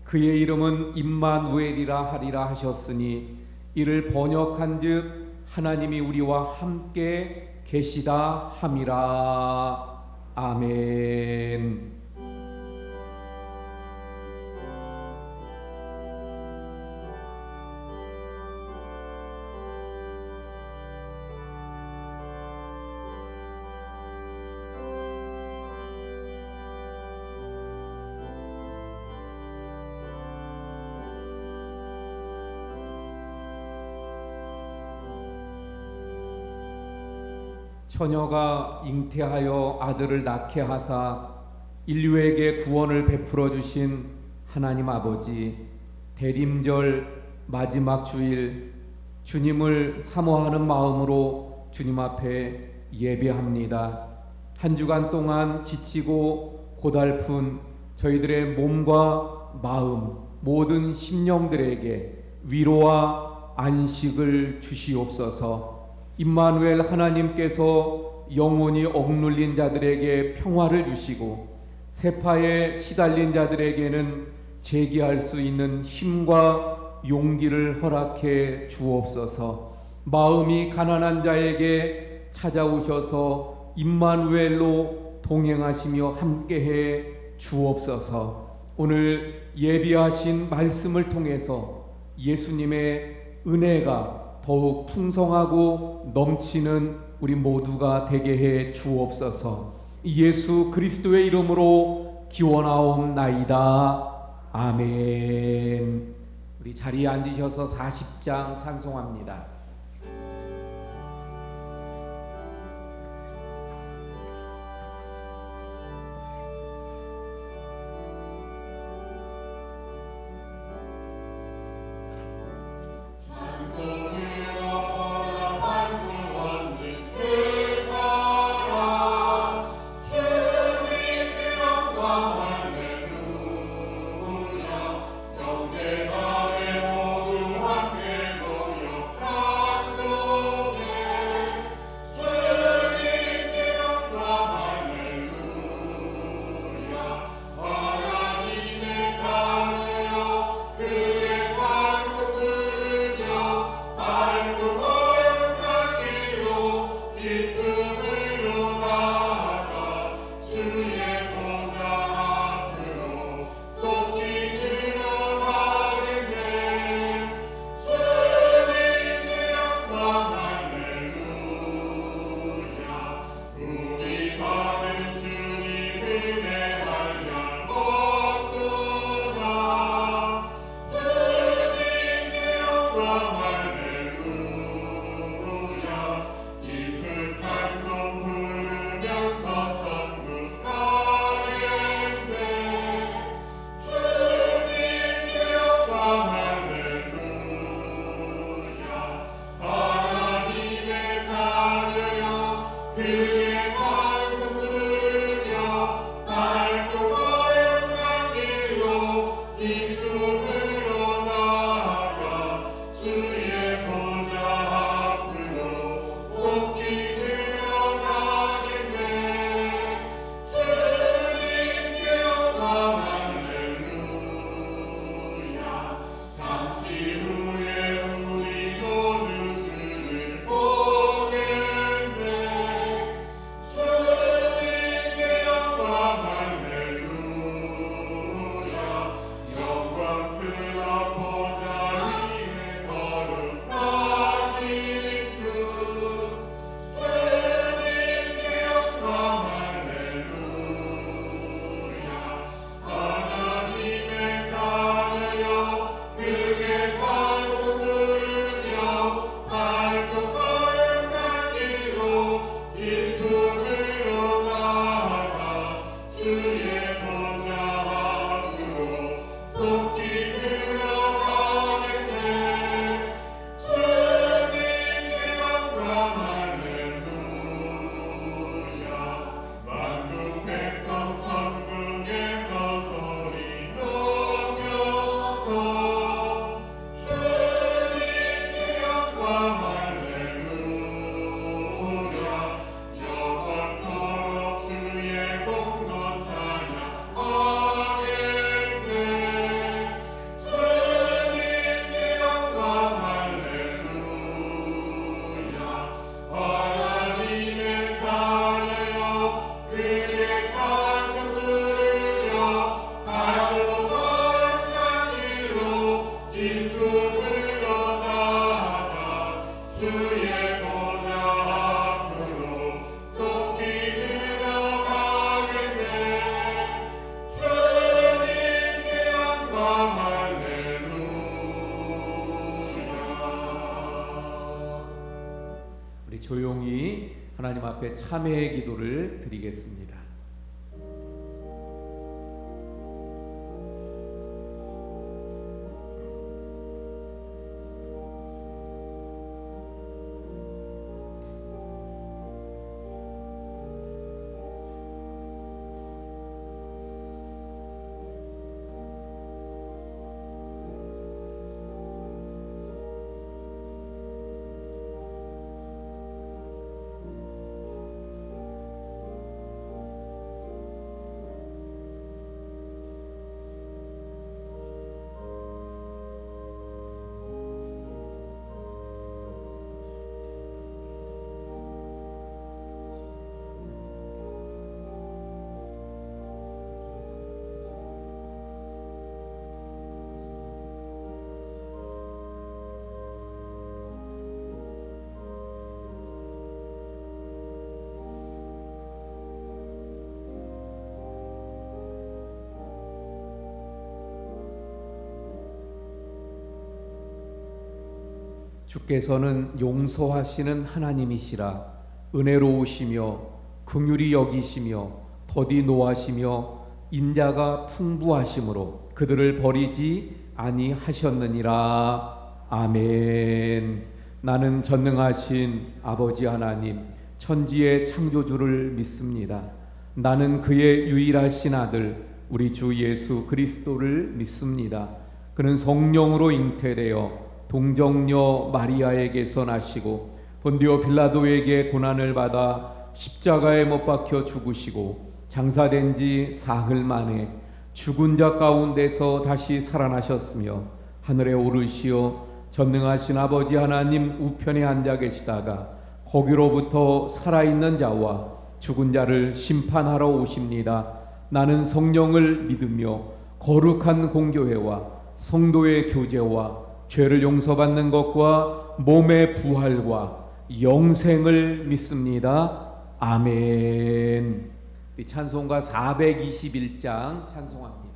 그의 이름은 임마누엘이라 하리라 하셨으니 이를 번역한즉 하나님이 우리와 함께 계시다 함이라. 아멘. 처녀가 잉태하여 아들을 낳게 하사 인류에게 구원을 베풀어 주신 하나님 아버지, 대림절 마지막 주일 주님을 사모하는 마음으로 주님 앞에 예배합니다. 한 주간 동안 지치고 고달픈 저희들의 몸과 마음, 모든 심령들에게 위로와 안식을 주시옵소서. 임마누엘 하나님께서 영혼이 억눌린 자들에게 평화를 주시고 세파에 시달린 자들에게는 재기할 수 있는 힘과 용기를 허락해 주옵소서. 마음이 가난한 자에게 찾아오셔서 임마누엘로 동행하시며 함께해 주옵소서. 오늘 예비하신 말씀을 통해서 예수님의 은혜가 더욱 풍성하고 넘치는 우리 모두가 되게 해 주옵소서. 예수 그리스도의 이름으로 기원하옵나이다. 아멘. 우리 자리에 앉으셔서 40장 찬송합니다. 주의 우리 조용히 하나님 앞에 참회의 기도를 드리겠습니다. 주께서는 용서하시는 하나님이시라. 은혜로우시며 긍휼히 여기시며 더디 노하시며 인자가 풍부하심으로 그들을 버리지 아니하셨느니라. 아멘. 나는 전능하신 아버지 하나님, 천지의 창조주를 믿습니다. 나는 그의 유일하신 아들 우리 주 예수 그리스도를 믿습니다. 그는 성령으로 잉태되어 동정녀 마리아에게서 나시고 본디오 빌라도에게 고난을 받아 십자가에 못 박혀 죽으시고 장사된 지 사흘 만에 죽은 자 가운데서 다시 살아나셨으며 하늘에 오르시어 전능하신 아버지 하나님 우편에 앉아 계시다가 거기로부터 살아있는 자와 죽은 자를 심판하러 오십니다. 나는 성령을 믿으며 거룩한 공교회와 성도의 교제와 죄를 용서받는 것과 몸의 부활과 영생을 믿습니다. 아멘. 이 찬송가 421장 찬송합니다.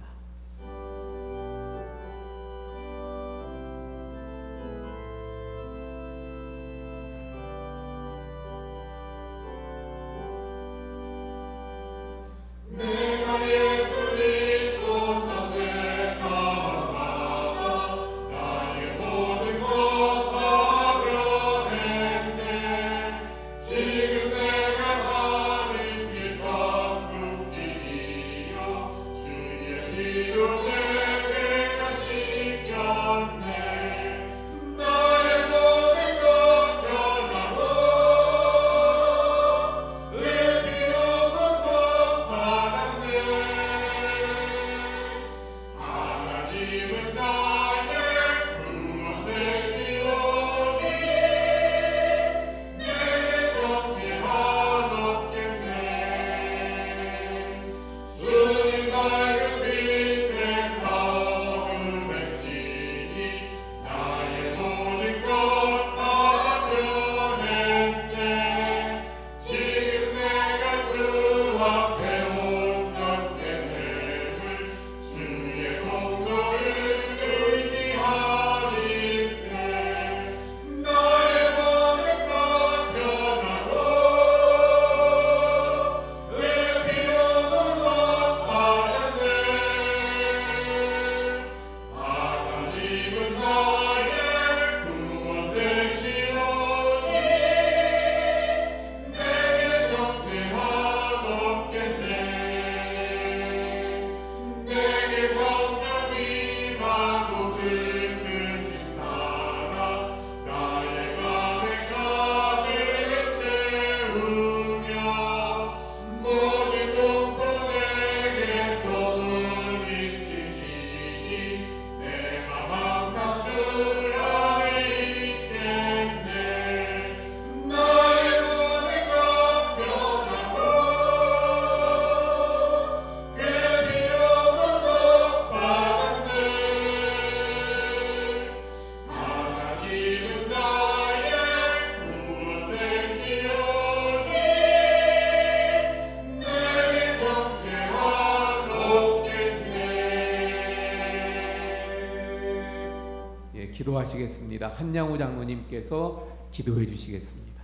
기도하시겠습니다. 한양우 장로님께서 기도해 주시겠습니다.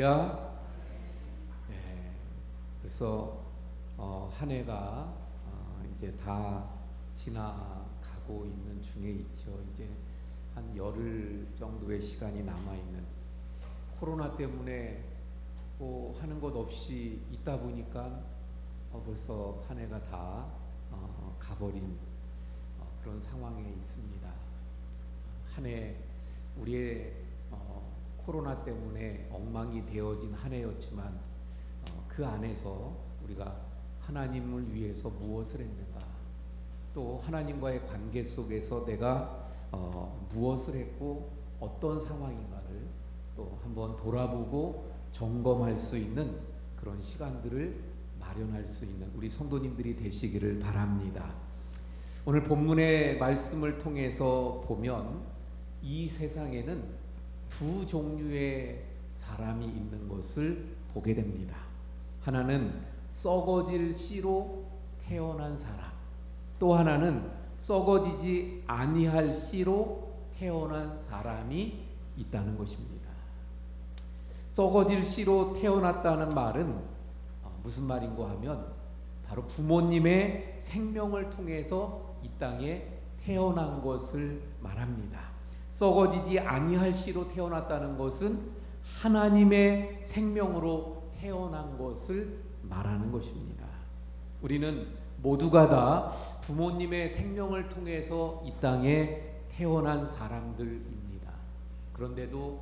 할렐루야. 예, 그래서 한 해가 이제 다 지나가고 있는 중에 있죠. 이제 한 열흘 정도의 시간이 남아 있는, 코로나 때문에 뭐 하는 것 없이 있다 보니까 벌써 한 해가 다 가버린 그런 상황에 있습니다. 한 해 우리의 코로나 때문에 엉망이 되어진 한 해였지만 그 안에서 우리가 하나님을 위해서 무엇을 했는가, 또 하나님과의 관계 속에서 내가 무엇을 했고 어떤 상황인가를 또 한번 돌아보고 점검할 수 있는 그런 시간들을 마련할 수 있는 우리 성도님들이 되시기를 바랍니다. 오늘 본문의 말씀을 통해서 보면 이 세상에는 두 종류의 사람이 있는 것을 보게 됩니다. 하나는 썩어질 씨로 태어난 사람, 또 하나는 썩어지지 아니할 씨로 태어난 사람이 있다는 것입니다. 썩어질 씨로 태어났다는 말은 무슨 말인고 하면 바로 부모님의 생명을 통해서 이 땅에 태어난 것을 말합니다. 썩어지지 아니할 씨로 태어났다는 것은 하나님의 생명으로 태어난 것을 말하는 것입니다. 우리는 모두가 다 부모님의 생명을 통해서 이 땅에 태어난 사람들입니다. 그런데도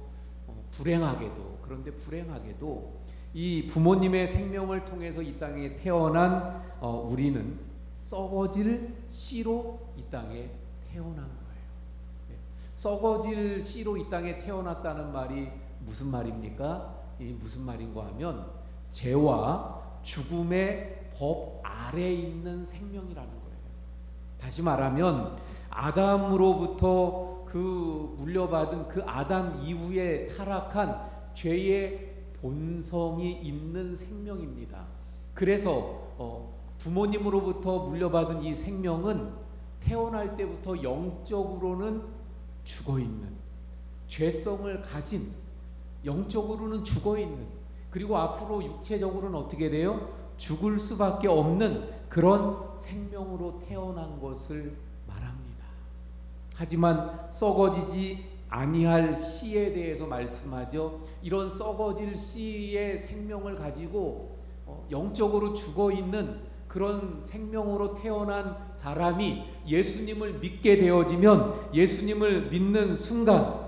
불행하게도 이 부모님의 생명을 통해서 이 땅에 태어난 우리는 썩어질 씨로 이 땅에 태어난 거예요. 썩어질 씨로 이 땅에 태어났다는 말이 무슨 말입니까? 이 무슨 말인가 하면 죄와 죽음의 법 아래에 있는 생명이라는 거예요. 다시 말하면 아담으로부터 그 물려받은 그 아담 이후에 타락한 죄의 본성이 있는 생명입니다. 그래서 부모님으로부터 물려받은 이 생명은 태어날 때부터 영적으로는 죽어있는, 죄성을 가진, 영적으로는 죽어있는, 그리고 앞으로 육체적으로는 어떻게 돼요? 죽을 수밖에 없는 그런 생명으로 태어난 것을 말합니다. 하지만 썩어지지 아니할 씨에 대해서 말씀하죠. 이런 썩어질 씨의 생명을 가지고 영적으로 죽어있는 그런 생명으로 태어난 사람이 예수님을 믿게 되어지면, 예수님을 믿는 순간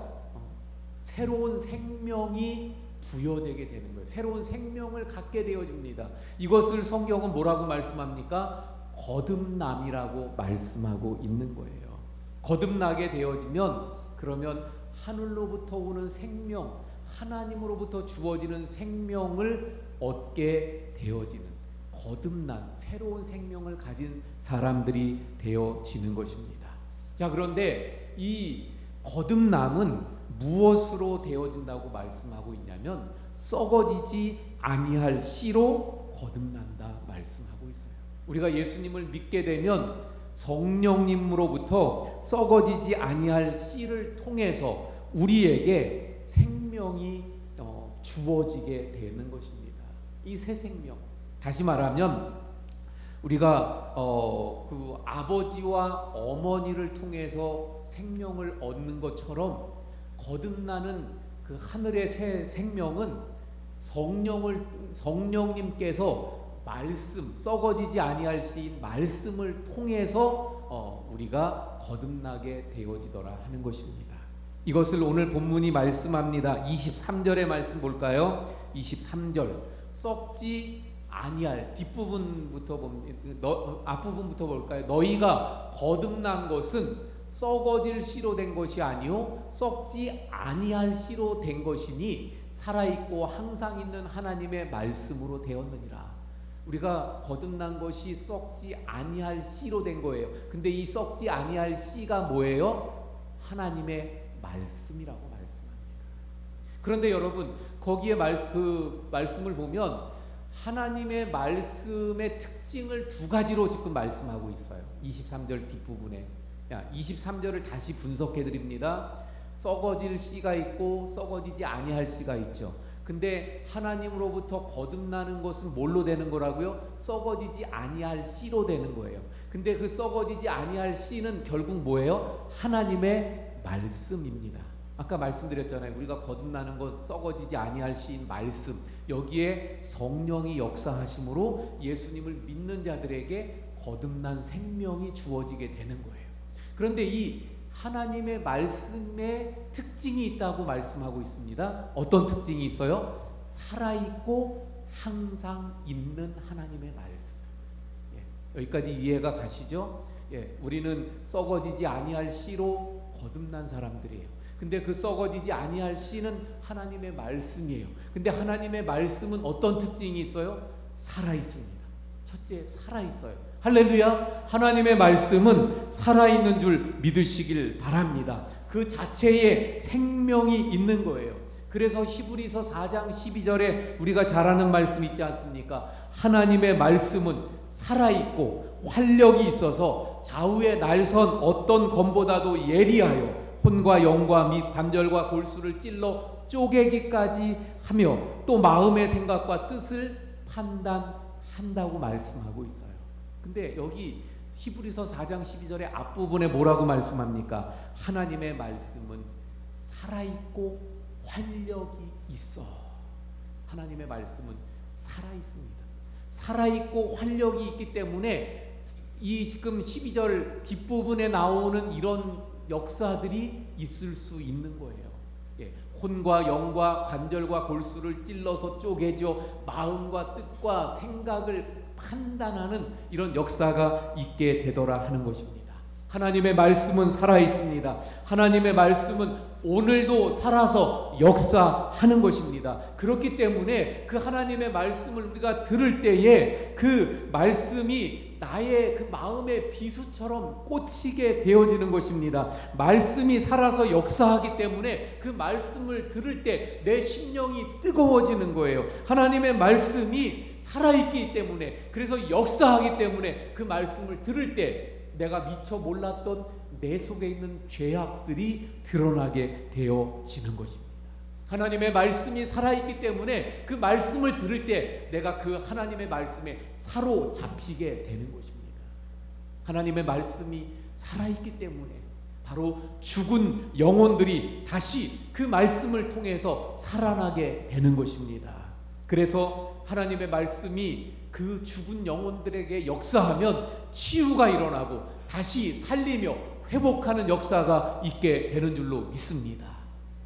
새로운 생명이 부여되게 되는 거예요. 새로운 생명을 갖게 되어집니다. 이것을 성경은 뭐라고 말씀합니까? 거듭남이라고 말씀하고 있는 거예요. 거듭나게 되어지면 그러면 하늘로부터 오는 생명, 하나님으로부터 주어지는 생명을 얻게 되어지는, 거듭난 새로운 생명을 가진 사람들이 되어지는 것입니다. 자, 그런데 이 거듭남은 무엇으로 되어진다고 말씀하고 있냐면 썩어지지 아니할 씨로 거듭난다 말씀하고 있어요. 우리가 예수님을 믿게 되면 성령님으로부터 썩어지지 아니할 씨를 통해서 우리에게 생명이 주어지게 되는 것입니다. 이 새 생명, 다시 말하면 우리가 그 아버지와 어머니를 통해서 생명을 얻는 것처럼 거듭나는 그 하늘의 새 생명은 성령님께서 말씀, 썩어지지 아니할 시인 말씀을 통해서 우리가 거듭나게 되어지더라 하는 것입니다. 이것을 오늘 본문이 말씀합니다. 23절의 말씀 볼까요? 23절, 썩지 아니할, 뒷부분부터 앞부분부터 볼까요? 너희가 거듭난 것은 썩어질 씨로 된 것이 아니요 썩지 아니할 씨로 된 것이니 살아있고 항상 있는 하나님의 말씀으로 되었느니라. 우리가 거듭난 것이 썩지 아니할 씨로 된 거예요. 근데 이 썩지 아니할 씨가 뭐예요? 하나님의 말씀이라고 말씀합니다. 그런데 여러분, 거기에 말씀을 보면 하나님의 말씀의 특징을 두 가지로 지금 말씀하고 있어요. 23절 뒷부분에 23절을 다시 분석해 드립니다. 썩어질 씨가 있고 썩어지지 아니할 씨가 있죠. 근데 하나님으로부터 거듭나는 것은 뭘로 되는 거라고요? 썩어지지 아니할 씨로 되는 거예요. 근데 그 썩어지지 아니할 씨는 결국 뭐예요? 하나님의 말씀입니다. 아까 말씀드렸잖아요. 우리가 거듭나는 것, 썩어지지 아니할 씨인 말씀. 여기에 성령이 역사하심으로 예수님을 믿는 자들에게 거듭난 생명이 주어지게 되는 거예요. 그런데 이 하나님의 말씀에 특징이 있다고 말씀하고 있습니다. 어떤 특징이 있어요? 살아있고 항상 있는 하나님의 말씀. 여기까지 이해가 가시죠? 우리는 썩어지지 아니할 씨로 거듭난 사람들이에요. 근데 그 썩어지지 아니할 씨는 하나님의 말씀이에요. 근데 하나님의 말씀은 어떤 특징이 있어요? 살아있습니다. 첫째, 살아있어요. 할렐루야. 하나님의 말씀은 살아있는 줄 믿으시길 바랍니다. 그 자체에 생명이 있는 거예요. 그래서 히브리서 4장 12절에 우리가 잘 아는 말씀 있지 않습니까? 하나님의 말씀은 살아있고 활력이 있어서 좌우의 날선 어떤 검보다도 예리하여 혼과 영과 및 관절과 골수를 찔러 쪼개기까지 하며 또 마음의 생각과 뜻을 판단한다고 말씀하고 있어요. 근데 여기 히브리서 4장 12절의 앞부분에 뭐라고 말씀합니까? 하나님의 말씀은 살아있고 활력이 있어. 하나님의 말씀은 살아있습니다. 살아있고 활력이 있기 때문에 이 지금 12절 뒷부분에 나오는 이런 역사들이 있을 수 있는 거예요. 혼과 영과 관절과 골수를 찔러서 쪼개져 마음과 뜻과 생각을 판단하는 이런 역사가 있게 되더라 하는 것입니다. 하나님의 말씀은 살아있습니다. 하나님의 말씀은 오늘도 살아서 역사하는 것입니다. 그렇기 때문에 그 하나님의 말씀을 우리가 들을 때에 그 말씀이 나의 그 마음의 비수처럼 꽂히게 되어지는 것입니다. 말씀이 살아서 역사하기 때문에 그 말씀을 들을 때 내 심령이 뜨거워지는 거예요. 하나님의 말씀이 살아있기 때문에, 그래서 역사하기 때문에 그 말씀을 들을 때 내가 미처 몰랐던 내 속에 있는 죄악들이 드러나게 되어지는 것입니다. 하나님의 말씀이 살아있기 때문에 그 말씀을 들을 때 내가 그 하나님의 말씀에 사로잡히게 되는 것입니다. 하나님의 말씀이 살아있기 때문에 바로 죽은 영혼들이 다시 그 말씀을 통해서 살아나게 되는 것입니다. 그래서 하나님의 말씀이 그 죽은 영혼들에게 역사하면 치유가 일어나고 다시 살리며 회복하는 역사가 있게 되는 줄로 믿습니다.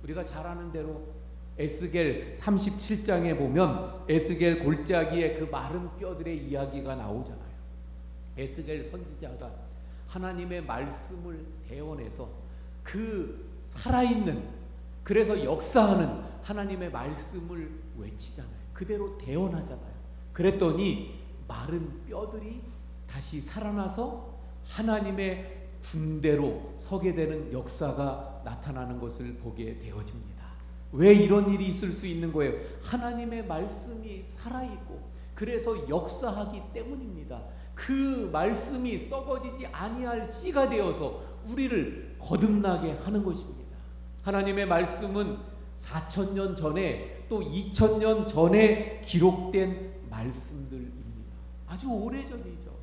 우리가 잘 아는 대로 에스겔 37장에 보면 에스겔 골짜기에 그 마른 뼈들의 이야기가 나오잖아요. 에스겔 선지자가 하나님의 말씀을 대언해서 그 살아있는, 그래서 역사하는 하나님의 말씀을 외치잖아요. 그대로 대언하잖아요. 그랬더니 마른 뼈들이 다시 살아나서 하나님의 군대로 서게 되는 역사가 나타나는 것을 보게 되어집니다. 왜 이런 일이 있을 수 있는 거예요? 하나님의 말씀이 살아있고 그래서 역사하기 때문입니다. 그 말씀이 썩어지지 아니할 씨가 되어서 우리를 거듭나게 하는 것입니다. 하나님의 말씀은 4,000년 전에 또 2,000년 전에 기록된 말씀들입니다. 아주 오래전이죠.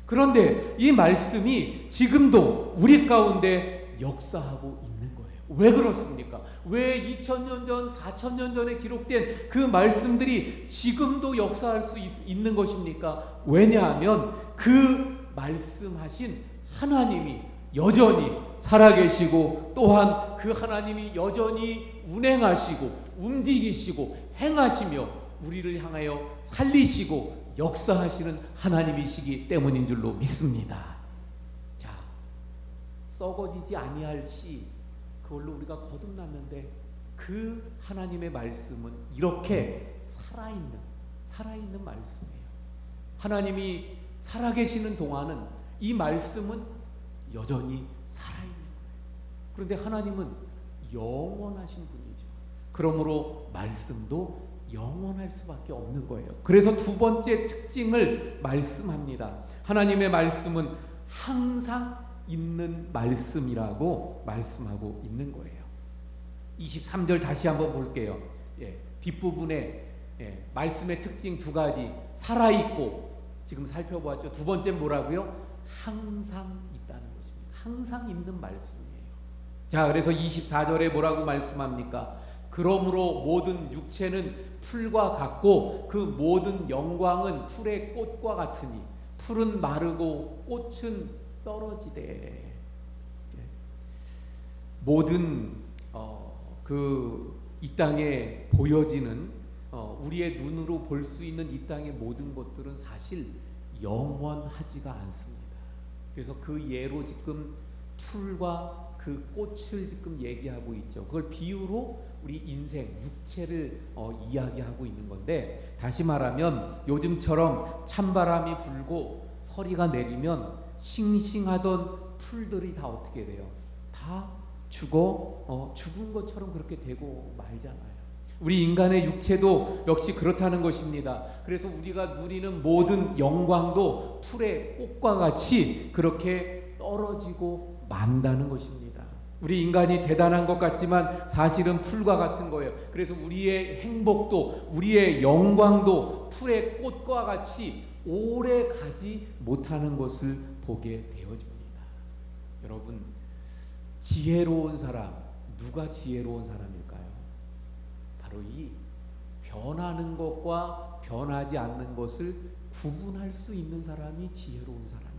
그런데 이 말씀이 지금도 우리 가운데 역사하고 있는 거예요. 왜 그렇습니까? 왜 2000년 전, 4000년 전에 기록된 그 말씀들이 지금도 역사할 수 있는 것입니까? 왜냐하면 그 말씀하신 하나님이 여전히 살아계시고 또한 그 하나님이 여전히 운행하시고 움직이시고 행하시며 우리를 향하여 살리시고 역사하시는 하나님이시기 때문인 줄로 믿습니다. 자, 썩어지지 아니할 씨, 그걸로 우리가 거듭났는데 그 하나님의 말씀은 이렇게 살아있는 말씀이에요. 하나님이 살아계시는 동안은 이 말씀은 여전히 살아있는 거예요. 그런데 하나님은 영원하신 분이죠. 그러므로 말씀도 영원할 수밖에 없는 거예요. 그래서 두 번째 특징을 말씀합니다. 하나님의 말씀은 항상 있는 말씀이라고 말씀하고 있는 거예요. 23절 다시 한번 볼게요. 뒷부분에 말씀의 특징 두 가지, 살아있고, 지금 살펴보았죠. 두 번째 뭐라고요? 항상 있다는 것입니다. 항상 있는 말씀이에요. 자, 그래서 24절에 뭐라고 말씀합니까? 그러므로 모든 육체는 풀과 같고 그 모든 영광은 풀의 꽃과 같으니 풀은 마르고 꽃은 떨어지되. 모든 이 땅에 보여지는 우리의 눈으로 볼 수 있는 이 땅의 모든 것들은 사실 영원하지가 않습니다. 그래서 그 예로 지금 풀과 그 꽃을 지금 얘기하고 있죠. 그걸 비유로 우리 인생, 육체를 이야기하고 있는 건데, 다시 말하면 요즘처럼 찬바람이 불고 서리가 내리면 싱싱하던 풀들이 다 어떻게 돼요? 다 죽은 것처럼 그렇게 되고 말잖아요. 우리 인간의 육체도 역시 그렇다는 것입니다. 그래서 우리가 누리는 모든 영광도 풀의 꽃과 같이 그렇게 떨어지고 만다는 것입니다. 우리 인간이 대단한 것 같지만 사실은 풀과 같은 거예요. 그래서 우리의 행복도 우리의 영광도 풀의 꽃과 같이 오래 가지 못하는 것을 보게 되어집니다. 여러분, 지혜로운 사람, 누가 지혜로운 사람일까요? 바로 이 변하는 것과 변하지 않는 것을 구분할 수 있는 사람이 지혜로운 사람이에요.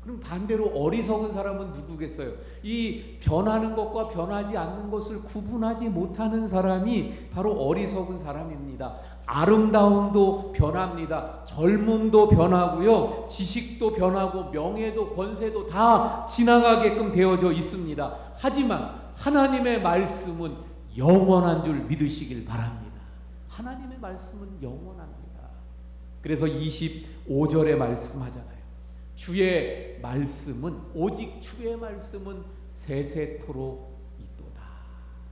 그럼 반대로 어리석은 사람은 누구겠어요? 이 변하는 것과 변하지 않는 것을 구분하지 못하는 사람이 바로 어리석은 사람입니다. 아름다움도 변합니다. 젊음도 변하고요, 지식도 변하고 명예도 권세도 다 지나가게끔 되어져 있습니다. 하지만 하나님의 말씀은 영원한 줄 믿으시길 바랍니다. 하나님의 말씀은 영원합니다. 그래서 25절에 말씀하잖아요. 주의 말씀은, 오직 주의 말씀은 세세토록 있도다.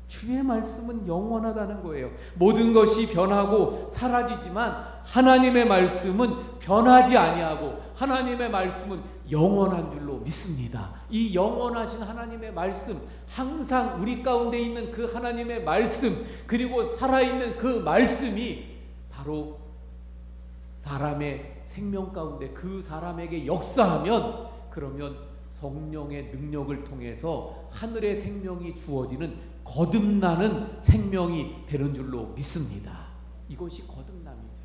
주의 말씀은 영원하다는 거예요. 모든 것이 변하고 사라지지만 하나님의 말씀은 변하지 아니하고 하나님의 말씀은 영원한 줄로 믿습니다. 이 영원하신 하나님의 말씀, 항상 우리 가운데 있는 그 하나님의 말씀, 그리고 살아있는 그 말씀이 바로 사람의 생명 가운데 그 사람에게 역사하면, 그러면 성령의 능력을 통해서 하늘의 생명이 주어지는 거듭나는 생명이 되는 줄로 믿습니다. 이것이 거듭남이죠.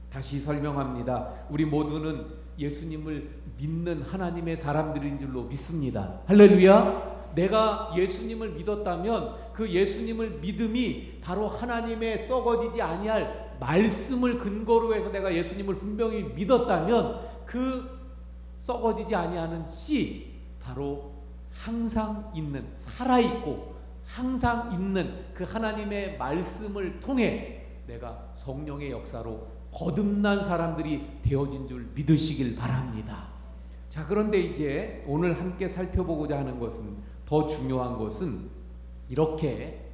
다시 설명합니다. 우리 모두는 예수님을 믿는 하나님의 사람들인 줄로 믿습니다. 할렐루야. 내가 예수님을 믿었다면 그 예수님을 믿음이 바로 하나님의 썩어지지 아니할 말씀을 근거로 해서 내가 예수님을 분명히 믿었다면 그 썩어지지 아니하는 씨, 바로 항상 있는, 살아있고 항상 있는 그 하나님의 말씀을 통해 내가 성령의 역사로 거듭난 사람들이 되어진 줄 믿으시길 바랍니다. 자, 그런데 이제 오늘 함께 살펴보고자 하는 것은, 더 중요한 것은, 이렇게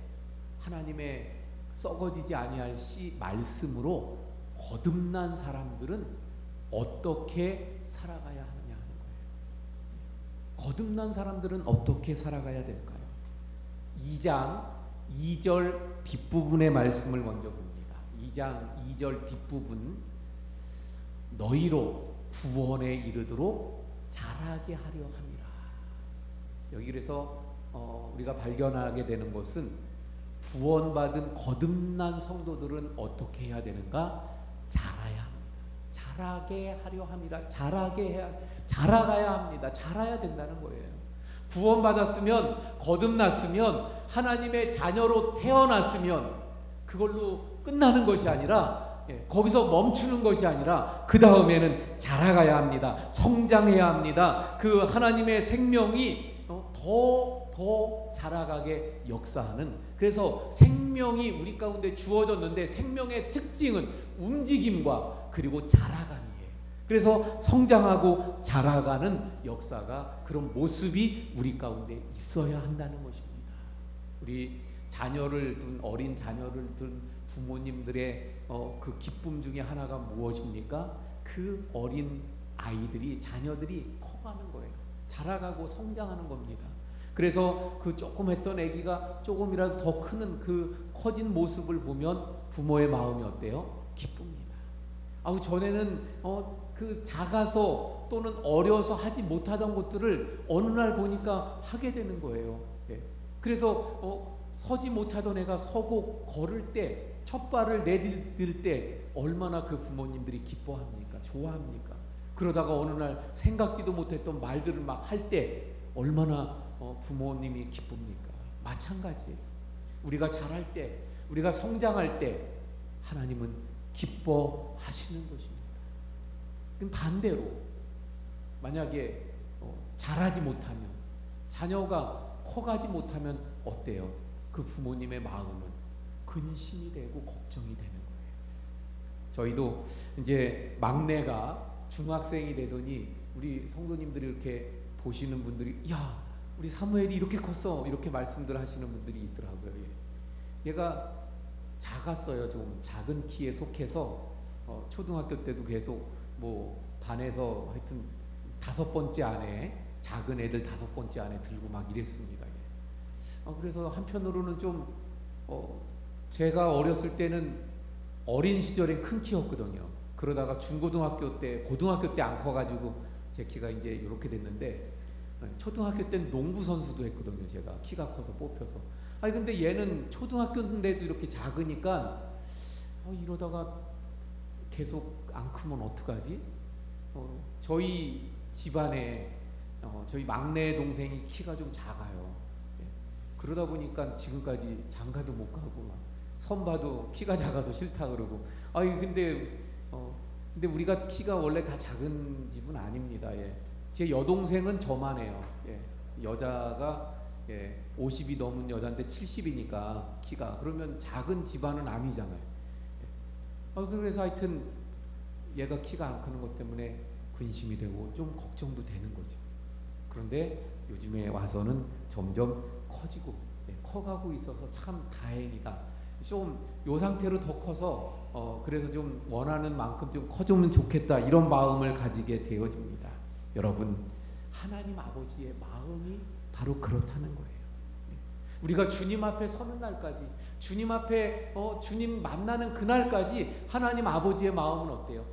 하나님의 썩어지지 아니할 씨 말씀으로 거듭난 사람들은 어떻게 살아가야 하느냐 하는 거예요. 거듭난 사람들은 어떻게 살아가야 될까요? 2장 2절 뒷부분의 말씀을 먼저 봅니다. 2장 2절 뒷부분, 너희로 구원에 이르도록 자라게 하려 함이라. 여기 그래서 우리가 발견하게 되는 것은, 구원받은 거듭난 성도들은 어떻게 해야 되는가? 자라야 합니다. 자라게 하려 함이라. 자라가야 합니다. 자라야 된다는 거예요. 구원받았으면, 거듭났으면, 하나님의 자녀로 태어났으면 그걸로 끝나는 것이 아니라, 거기서 멈추는 것이 아니라 그 다음에는 자라가야 합니다. 성장해야 합니다. 그 하나님의 생명이 더 자라가게 역사하는, 그래서 생명이 우리 가운데 주어졌는데 생명의 특징은 움직임과 그리고 자라감이에요. 그래서 성장하고 자라가는 역사가, 그런 모습이 우리 가운데 있어야 한다는 것입니다. 우리 자녀를 둔, 어린 자녀를 둔 부모님들의 그 기쁨 중에 하나가 무엇입니까? 그 어린 아이들이, 자녀들이 커가는 거예요. 자라가고 성장하는 겁니다. 그래서 그 조금 했던 아기가 조금이라도 더 크는 그 커진 모습을 보면 부모의 마음이 어때요? 기쁩니다. 전에는 그 작아서 또는 어려서 하지 못하던 것들을 어느 날 보니까 하게 되는 거예요. 그래서 서지 못하던 애가 서고 걸을 때, 첫 발을 내디딜 때 얼마나 그 부모님들이 기뻐합니까? 좋아합니까? 그러다가 어느 날 생각지도 못했던 말들을 막 할 때 얼마나 부모님이 기쁩니까? 마찬가지예요. 우리가 자랄 때, 우리가 성장할 때 하나님은 기뻐하시는 것입니다. 그럼 반대로 만약에 자라지 못하면, 자녀가 커가지 못하면 어때요? 그 부모님의 마음은 근심이 되고 걱정이 되는 거예요. 저희도 이제 막내가 중학생이 되더니 우리 성도님들이 이렇게 보시는 분들이, 야, 우리 사무엘이 이렇게 컸어, 이렇게 말씀들 하시는 분들이 있더라고요. 얘가 작았어요. 좀 작은 키에 속해서 초등학교 때도 계속 뭐 반에서 하여튼 5번째 안에, 작은 애들 5번째 안에 들고 막 이랬습니다. 그래서 한편으로는 좀 제가 어렸을 때는 어린 시절엔 큰 키였거든요. 그러다가 중고등학교 때, 고등학교 때 안 커가지고 제 키가 이제 이렇게 됐는데, 초등학교 때는 농구 선수도 했거든요. 제가 키가 커서 뽑혀서. 근데 얘는 초등학교인데도 이렇게 작으니까 이러다가 계속 안 크면 어떡하지? 저희 집안에 저희 막내 동생이 키가 좀 작아요. 그러다 보니까 지금까지 장가도 못 가고 막 선봐도 키가 작아서 싫다 그러고. 근데 우리가 키가 원래 다 작은 집은 아닙니다. 제 여동생은 저만 해요. 여자가 50이 넘은 여자인데 70이니까 키가, 그러면 작은 집안은 아니잖아요. 그래서 하여튼 얘가 키가 안 크는 것 때문에 근심이 되고 좀 걱정도 되는 거죠. 그런데 요즘에 와서는 점점 커가고 있어서 참 다행이다. 좀 요 상태로 더 커서 그래서 좀 원하는 만큼 좀 커지면 좋겠다, 이런 마음을 가지게 되어집니다. 여러분, 하나님 아버지의 마음이 바로 그렇다는 거예요. 우리가 주님 앞에 서는 날까지, 주님 앞에 주님 만나는 그날까지 하나님 아버지의 마음은 어때요?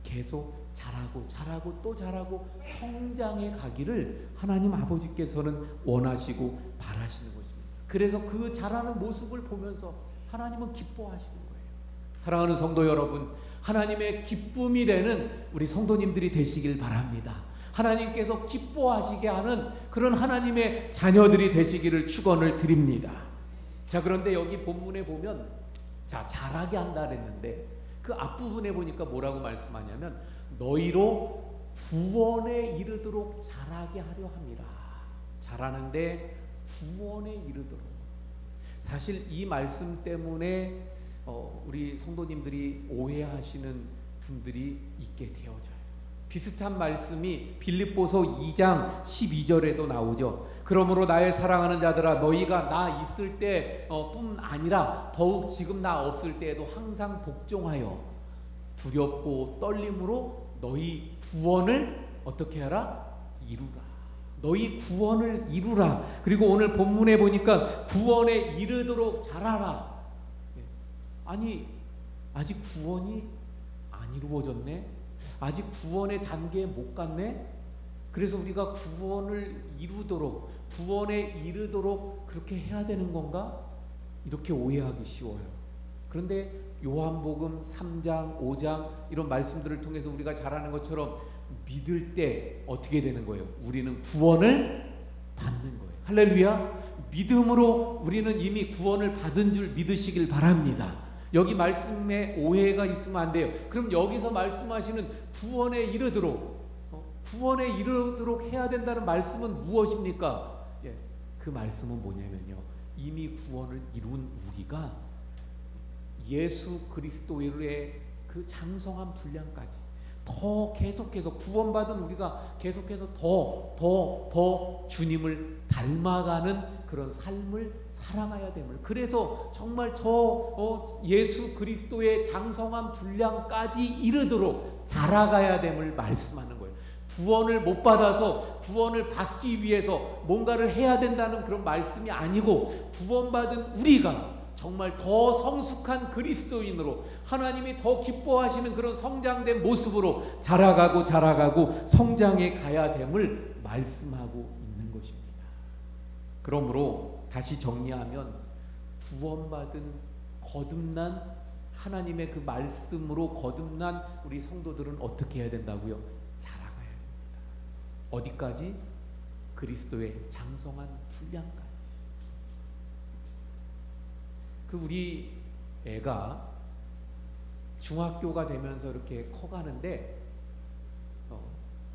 계속 자라고 또 자라고 성장해 가기를 하나님 아버지께서는 원하시고 바라시는 것입니다. 그래서 그 자라는 모습을 보면서 하나님은 기뻐하시는 거예요. 사랑하는 성도 여러분, 하나님의 기쁨이 되는 우리 성도님들이 되시길 바랍니다. 하나님께서 기뻐하시게 하는 그런 하나님의 자녀들이 되시기를 축원을 드립니다. 자, 그런데 여기 본문에 보면 자라게 한다 그랬는데 그 앞부분에 보니까 뭐라고 말씀하냐면 너희로 구원에 이르도록 자라게 하려 함이라. 자라는데 구원에 이르도록. 사실 이 말씀 때문에 우리 성도님들이 오해하시는 분들이 있게 되어져요. 비슷한 말씀이 빌립보서 2장 12절에도 나오죠. 그러므로 나의 사랑하는 자들아, 너희가 나 있을 때뿐 아니라 더욱 지금 나 없을 때에도 항상 복종하여 두렵고 떨림으로 너희 구원을 어떻게 하라? 이루라. 너희 구원을 이루라. 그리고 오늘 본문에 보니까 구원에 이르도록 자라라. 아니, 아직 구원이 안 이루어졌네? 아직 구원의 단계에 못 갔네? 그래서 우리가 구원을 이루도록, 구원에 이르도록 그렇게 해야 되는 건가? 이렇게 오해하기 쉬워요. 그런데 요한복음 3장, 5장 이런 말씀들을 통해서 우리가 잘하는 것처럼 믿을 때 어떻게 되는 거예요? 우리는 구원을 받는 거예요. 할렐루야. 믿음으로 우리는 이미 구원을 받은 줄 믿으시길 바랍니다. 여기 말씀에 오해가 있으면 안 돼요. 그럼 여기서 말씀하시는 구원에 이르도록, 구원에 이르도록 해야 된다는 말씀은 무엇입니까? 그 말씀은 뭐냐면요, 이미 구원을 이룬 우리가 예수 그리스도의 그 장성한 분량까지 더 계속해서 구원받은 우리가 계속해서 더 주님을 닮아가는 그런 삶을 살아가야 됨을, 그래서 정말 예수 그리스도의 장성한 분량까지 이르도록 자라가야 됨을 말씀하는 거예요. 구원을 못 받아서 구원을 받기 위해서 뭔가를 해야 된다는 그런 말씀이 아니고, 구원받은 우리가 정말 더 성숙한 그리스도인으로 하나님이 더 기뻐하시는 그런 성장된 모습으로 자라가고 성장해 가야 됨을 말씀하고 있는 것입니다. 그러므로 다시 정리하면, 구원받은 거듭난 하나님의 그 말씀으로 거듭난 우리 성도들은 어떻게 해야 된다고요? 자라가야 됩니다. 어디까지? 그리스도의 장성한 분량까지. 그 우리 애가 중학교가 되면서 이렇게 커가는데,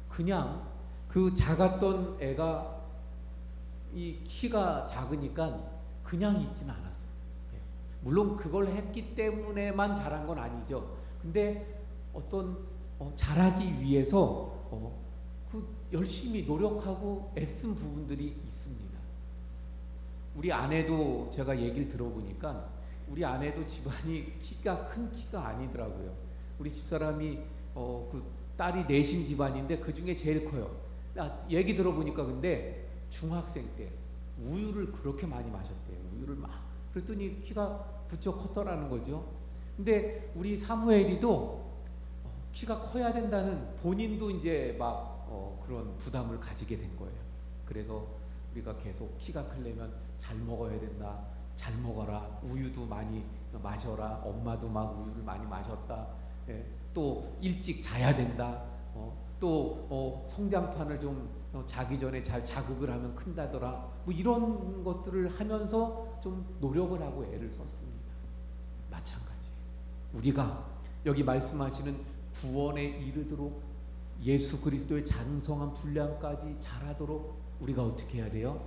그냥 그 작았던 애가 이 키가 작으니까 그냥 있진 않았어요. 물론 그걸 했기 때문에만 자란 건 아니죠. 근데 어떤 자라기 위해서 그 열심히 노력하고 애쓴 부분들이 있습니다. 우리 아내도 제가 얘기를 들어보니까 우리 아내도 집안이 큰 키가 아니더라고요. 우리 집사람이 그 딸이 넷인 집안인데 그 중에 제일 커요. 얘기 들어보니까 근데 중학생 때 우유를 그렇게 많이 마셨대요. 우유를 막. 그랬더니 키가 부쩍 컸더라는 거죠. 근데 우리 사무엘이도 키가 커야 된다는, 본인도 이제 막 그런 부담을 가지게 된 거예요. 그래서 우리가 계속 키가 크려면 잘 먹어야 된다. 잘 먹어라. 우유도 많이 마셔라. 엄마도 막 우유를 많이 마셨다. 예. 또 일찍 자야 된다. 또 성장판을 좀 자기 전에 잘 자극을 하면 큰다더라. 뭐 이런 것들을 하면서 좀 노력을 하고 애를 썼습니다. 마찬가지. 우리가 여기 말씀하시는 구원에 이르도록 예수 그리스도의 장성한 분량까지 자라도록 우리가 어떻게 해야 돼요?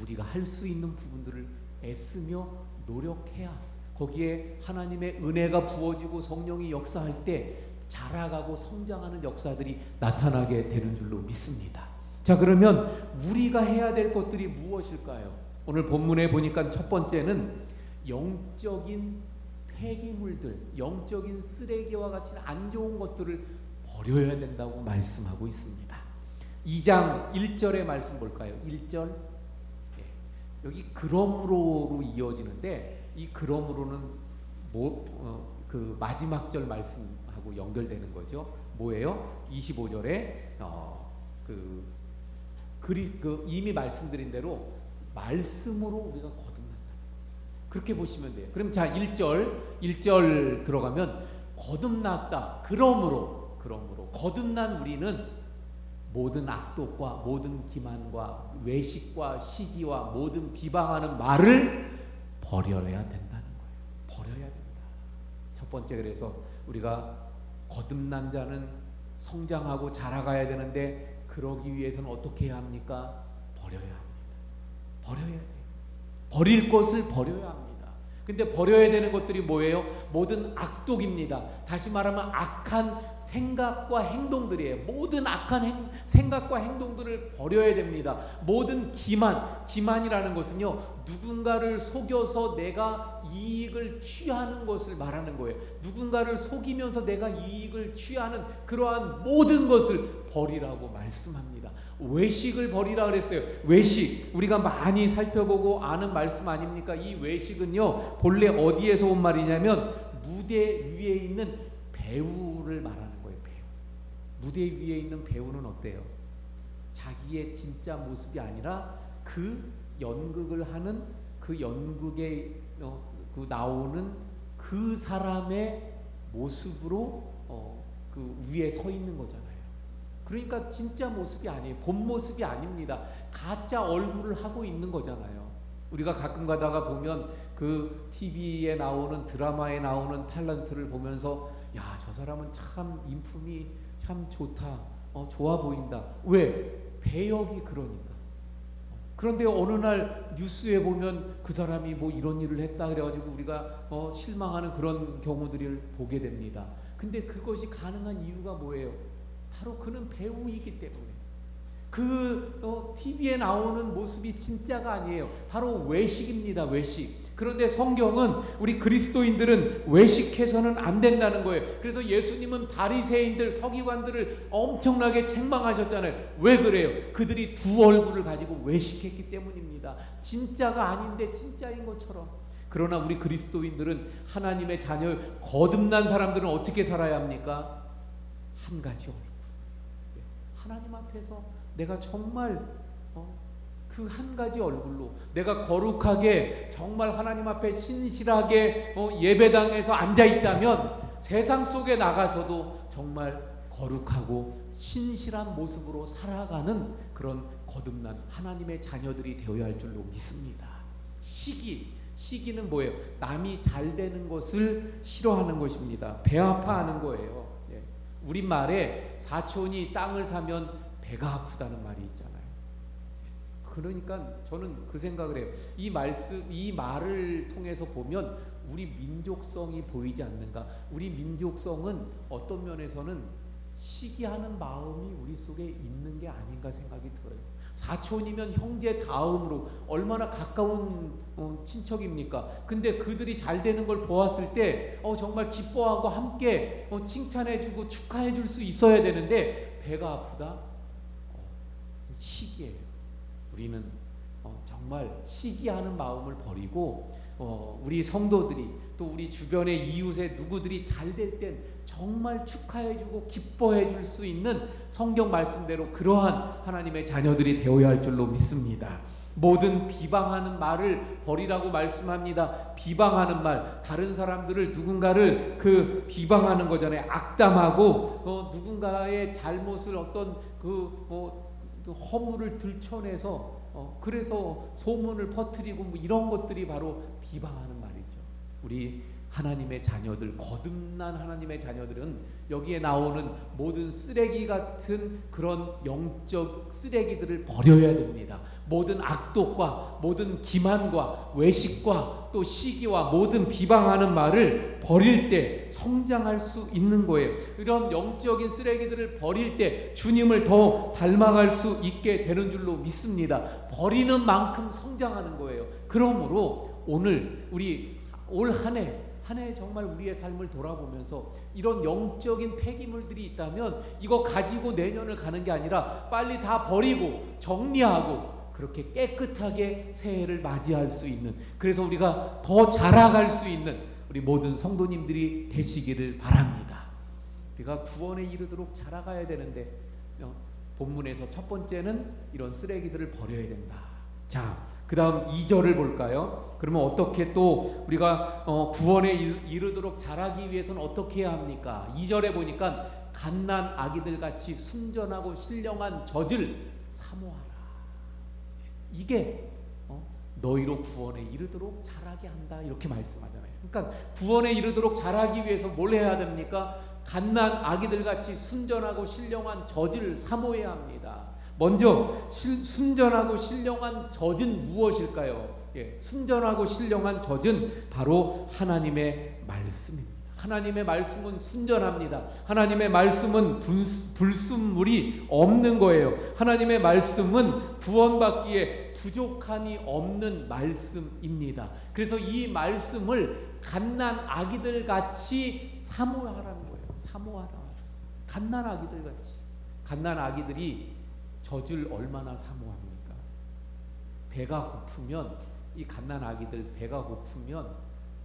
우리가 할 수 있는 부분들을 애쓰며 노력해야 거기에 하나님의 은혜가 부어지고 성령이 역사할 때 자라가고 성장하는 역사들이 나타나게 되는 줄로 믿습니다. 자, 그러면 우리가 해야 될 것들이 무엇일까요? 오늘 본문에 보니까 첫 번째는 영적인 폐기물들, 영적인 쓰레기와 같이 안 좋은 것들을 버려야 된다고 말씀하고 있습니다. 2장 1절의 말씀 볼까요? 1절. 여기 그러므로로 이어지는데, 이 그러므로는 그 마지막 절 말씀하고 연결되는 거죠. 뭐예요? 25절에 이미 말씀드린 대로 말씀으로 우리가 거듭난다. 그렇게 보시면 돼요. 그럼 자, 1절 들어가면 거듭났다. 그러므로 거듭난 우리는 모든 악독과 모든 기만과 외식과 시기와 모든 비방하는 말을 버려야 된다는 거예요. 버려야 된다. 첫 번째, 그래서 우리가 거듭난 자는 성장하고 자라가야 되는데, 그러기 위해서는 어떻게 해야 합니까? 버려야 합니다. 버려야 돼요. 버릴 것을 버려야 합니다. 근데 버려야 되는 것들이 뭐예요? 모든 악독입니다. 다시 말하면 악한 생각과 행동들이에요. 모든 악한 생각과 행동들을 버려야 됩니다. 모든 기만이라는 것은요, 누군가를 속여서 내가 이익을 취하는 것을 말하는 거예요. 누군가를 속이면서 내가 이익을 취하는 그러한 모든 것을 버리라고 말씀합니다. 외식을 버리라 그랬어요. 외식, 우리가 많이 살펴보고 아는 말씀 아닙니까? 이 외식은요, 본래 어디에서 온 말이냐면 무대 위에 있는 배우를 말하는 거예요. 배우. 무대 위에 있는 배우는 어때요? 자기의 진짜 모습이 아니라 그 연극을 하는, 그 연극에 나오는 그 사람의 모습으로 그 위에 서 있는 거잖아요. 그러니까 진짜 모습이 아니에요. 본 모습이 아닙니다. 가짜 얼굴을 하고 있는 거잖아요. 우리가 가끔 가다가 보면 그 TV에 나오는, 드라마에 나오는 탤런트를 보면서, 야, 저 사람은 참 인품이 참 좋다, 좋아 보인다. 왜? 배역이 그러니까. 그런데 어느 날 뉴스에 보면 그 사람이 뭐 이런 일을 했다 그래가지고 우리가 실망하는 그런 경우들을 보게 됩니다. 근데 그것이 가능한 이유가 뭐예요? 바로 그는 배우이기 때문에. TV에 나오는 모습이 진짜가 아니에요. 바로 외식입니다. 외식. 그런데 성경은 우리 그리스도인들은 외식해서는 안 된다는 거예요. 그래서 예수님은 바리새인들, 서기관들을 엄청나게 책망하셨잖아요. 왜 그래요? 그들이 두 얼굴을 가지고 외식했기 때문입니다. 진짜가 아닌데 진짜인 것처럼. 그러나 우리 그리스도인들은, 하나님의 자녀, 거듭난 사람들은 어떻게 살아야 합니까? 한 가지 얼굴. 하나님 앞에서 내가 정말 그 한 가지 얼굴로 내가 거룩하게 정말 하나님 앞에 신실하게 예배당에서 앉아 있다면, 세상 속에 나가서도 정말 거룩하고 신실한 모습으로 살아가는 그런 거듭난 하나님의 자녀들이 되어야 할 줄로 믿습니다. 시기는 뭐예요? 남이 잘 되는 것을 싫어하는 것입니다. 배 아파하는 거예요. 우리말에 사촌이 땅을 사면 배가 아프다는 말이 있잖아요. 그러니까 저는 그 생각을 해요. 이 말을 통해서 보면 우리 민족성이 보이지 않는가? 우리 민족성은 어떤 면에서는 시기하는 마음이 우리 속에 있는 게 아닌가 생각이 들어요. 사촌이면 형제 다음으로 얼마나 가까운 친척입니까? 근데 그들이 잘 되는 걸 보았을 때 정말 기뻐하고 함께 칭찬해주고 축하해줄 수 있어야 되는데 배가 아프다? 시기예요. 우리는 정말 시기하는 마음을 버리고 우리 성도들이, 또 우리 주변의 이웃의 누구들이 잘 될 땐 정말 축하해주고 기뻐해줄 수 있는 성경 말씀대로 그러한 하나님의 자녀들이 되어야 할 줄로 믿습니다. 모든 비방하는 말을 버리라고 말씀합니다. 비방하는 말, 다른 사람들을, 누군가를 비방하는 거잖아요. 악담하고 누군가의 잘못을 어떤 허물을 들춰내서 그래서 소문을 퍼뜨리고 이런 것들이 바로 비방하는 말이죠. 우리 하나님의 자녀들, 거듭난 하나님의 자녀들은 여기에 나오는 모든 쓰레기 같은 그런 영적 쓰레기들을 버려야 됩니다. 모든 악독과 모든 기만과 외식과 또 시기와 모든 비방하는 말을 버릴 때 성장할 수 있는 거예요. 이런 영적인 쓰레기들을 버릴 때 주님을 더 닮아갈 수 있게 되는 줄로 믿습니다. 버리는 만큼 성장하는 거예요. 그러므로 오늘 우리 올 한 해 정말 우리의 삶을 돌아보면서 이런 영적인 폐기물들이 있다면 이거 가지고 내년을 가는 게 아니라 빨리 다 버리고 정리하고 그렇게 깨끗하게 새해를 맞이할 수 있는, 그래서 우리가 더 자라갈 수 있는 우리 모든 성도님들이 되시기를 바랍니다. 우리가 구원에 이르도록 자라가야 되는데 본문에서 첫 번째는 이런 쓰레기들을 버려야 된다. 자, 그 다음 2절을 볼까요? 그러면 어떻게 또 우리가 구원에 이르도록 자라기 위해서는 어떻게 해야 합니까? 2절에 보니까 갓난 아기들 같이 순전하고 신령한 젖을 사모하라. 이게 너희로 구원에 이르도록 자라게 한다, 이렇게 말씀하잖아요. 그러니까 구원에 이르도록 자라기 위해서 뭘 해야 됩니까? 갓난 아기들 같이 순전하고 신령한 젖을 사모해야 합니다. 먼저 순전하고 신령한 젖은 무엇일까요? 순전하고 신령한 젖은 바로 하나님의 말씀입니다. 하나님의 말씀은 순전합니다. 하나님의 말씀은 불순물이 없는 거예요. 하나님의 말씀은 구원받기에 부족함이 없는 말씀입니다. 그래서 이 말씀을 갓난 아기들 같이 사모하라는 거예요. 사모하라. 갓난 아기들 같이. 갓난 아기들이 젖을 얼마나 사모합니까? 배가 고프면, 이 갓난 아기들 배가 고프면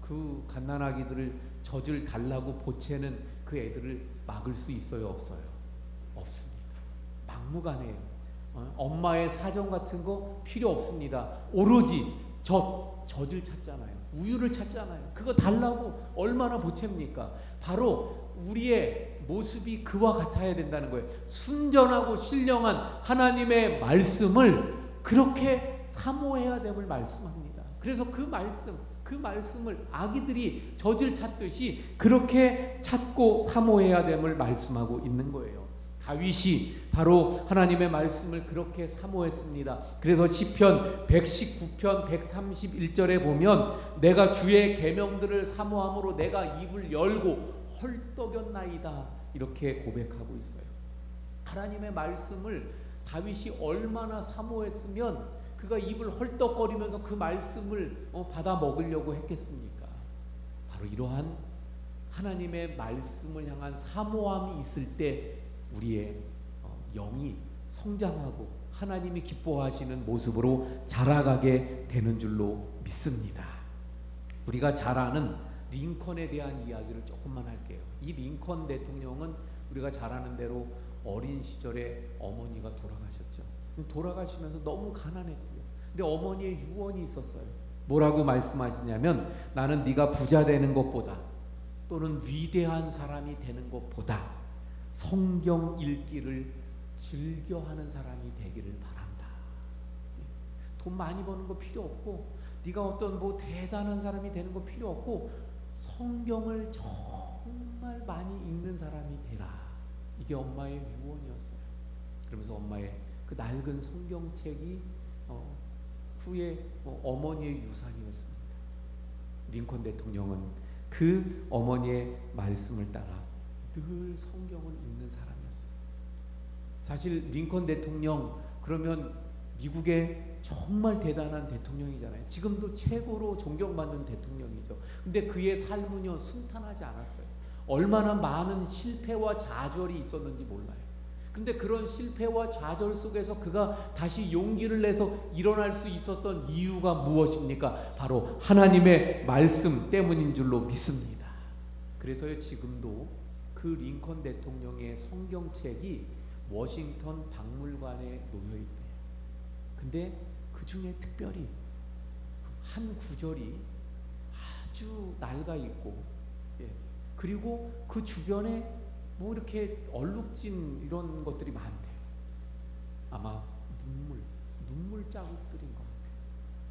그 갓난 아기들을 젖을 달라고 보채는 그 애들을 막을 수 있어요, 없어요? 없습니다. 막무가내예요. 엄마의 사정 같은 거 필요 없습니다. 오로지 젖을 찾잖아요. 우유를 찾잖아요. 그거 달라고 얼마나 보챕니까? 바로 우리의 모습이 그와 같아야 된다는 거예요. 순전하고 신령한 하나님의 말씀을 그렇게 사모해야 됨을 말씀합니다. 그래서 그 말씀을 아기들이 젖을 찾듯이 그렇게 찾고 사모해야 됨을 말씀하고 있는 거예요. 다윗이 바로 하나님의 말씀을 그렇게 사모했습니다. 그래서 시편 119편 131절에 보면 내가 주의 계명들을 사모함으로 내가 입을 열고 헐떡였나이다, 이렇게 고백하고 있어요. 하나님의 말씀을 다윗이 얼마나 사모했으면 그가 입을 헐떡거리면서 그 말씀을 받아 먹으려고 했겠습니까? 바로 이러한 하나님의 말씀을 향한 사모함이 있을 때 우리의 영이 성장하고 하나님이 기뻐하시는 모습으로 자라가게 되는 줄로 믿습니다. 우리가 잘 아는 링컨에 대한 이야기를 조금만 할게요. 이 링컨 대통령은 우리가 잘 아는 대로 어린 시절에 어머니가 돌아가셨죠. 돌아가시면서 너무 가난했고요. 근데 어머니의 유언이 있었어요. 뭐라고 말씀하시냐면, 나는 네가 부자 되는 것보다 또는 위대한 사람이 되는 것보다 성경 읽기를 즐겨하는 사람이 되기를 바란다. 돈 많이 버는 거 필요 없고, 네가 어떤 대단한 사람이 되는 거 필요 없고, 성경을 정말 많이 읽는 사람이 되라. 이게 엄마의 유언이었어요. 그러면서 엄마의 그 낡은 성경책이 후에 어머니의 유산이었습니다. 링컨 대통령은 그 어머니의 말씀을 따라 늘 성경을 읽는 사람이었어요. 사실 링컨 대통령 그러면 미국의 정말 대단한 대통령이잖아요. 지금도 최고로 존경받는 대통령이죠. 근데 그의 삶은요 순탄하지 않았어요. 얼마나 많은 실패와 좌절이 있었는지 몰라요. 근데 그런 실패와 좌절 속에서 그가 다시 용기를 내서 일어날 수 있었던 이유가 무엇입니까? 바로 하나님의 말씀 때문인 줄로 믿습니다. 그래서요 지금도 그 링컨 대통령의 성경책이 워싱턴 박물관에 놓여 있대요. 근데 그 중에 특별히 한 구절이 아주 낡아 있고, 그리고 그 주변에 이렇게 얼룩진 이런 것들이 많대요. 아마 눈물 자국들인 것 같아요.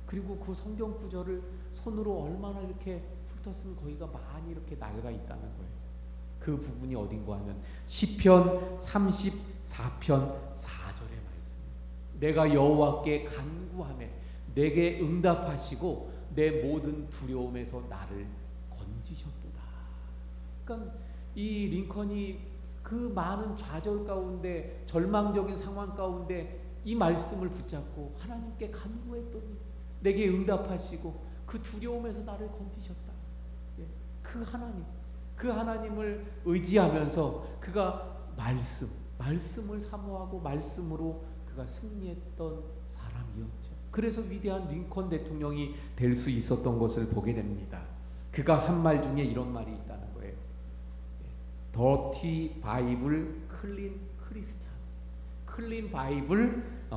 그리고 그 성경 구절을 손으로 얼마나 이렇게 훑었으면 거기가 많이 이렇게 낡아 있다는 거예요. 그 부분이 어딘가 하면 시편 34편 4절의 말씀. 내가 여호와께 간구하매 내게 응답하시고 내 모든 두려움에서 나를 건지셨도다. 그러니까 이 링컨이 그 많은 좌절 가운데, 절망적인 상황 가운데 이 말씀을 붙잡고 하나님께 간구했더니 내게 응답하시고 그 두려움에서 나를 건지셨다. 그 하나님을 의지하면서 그가 말씀을 사모하고 말씀으로 그가 승리했던 사람이었죠. 그래서 위대한 링컨 대통령이 될 수 있었던 것을 보게 됩니다. 그가 한 말 중에 이런 말이 있다는 거예요. 더티 바이블 클린 크리스찬. 클린 바이블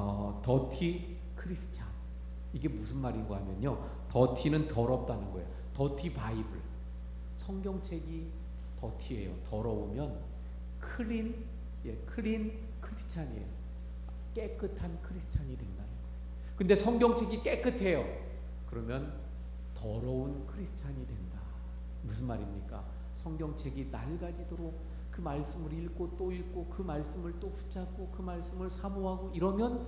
더티 크리스찬. 이게 무슨 말인가 하면요, 더티는 더럽다는 거예요. 더티 바이블, 성경책이 더티예요. 더러우면 클린 크리스찬이에요. 깨끗한 크리스찬이 된다는 거예요. 근데 성경책이 깨끗해요. 그러면 더러운 크리스찬이 된다. 무슨 말입니까? 성경책이 낡아지도록 그 말씀을 읽고 또 읽고 그 말씀을 또 붙잡고 그 말씀을 사모하고 이러면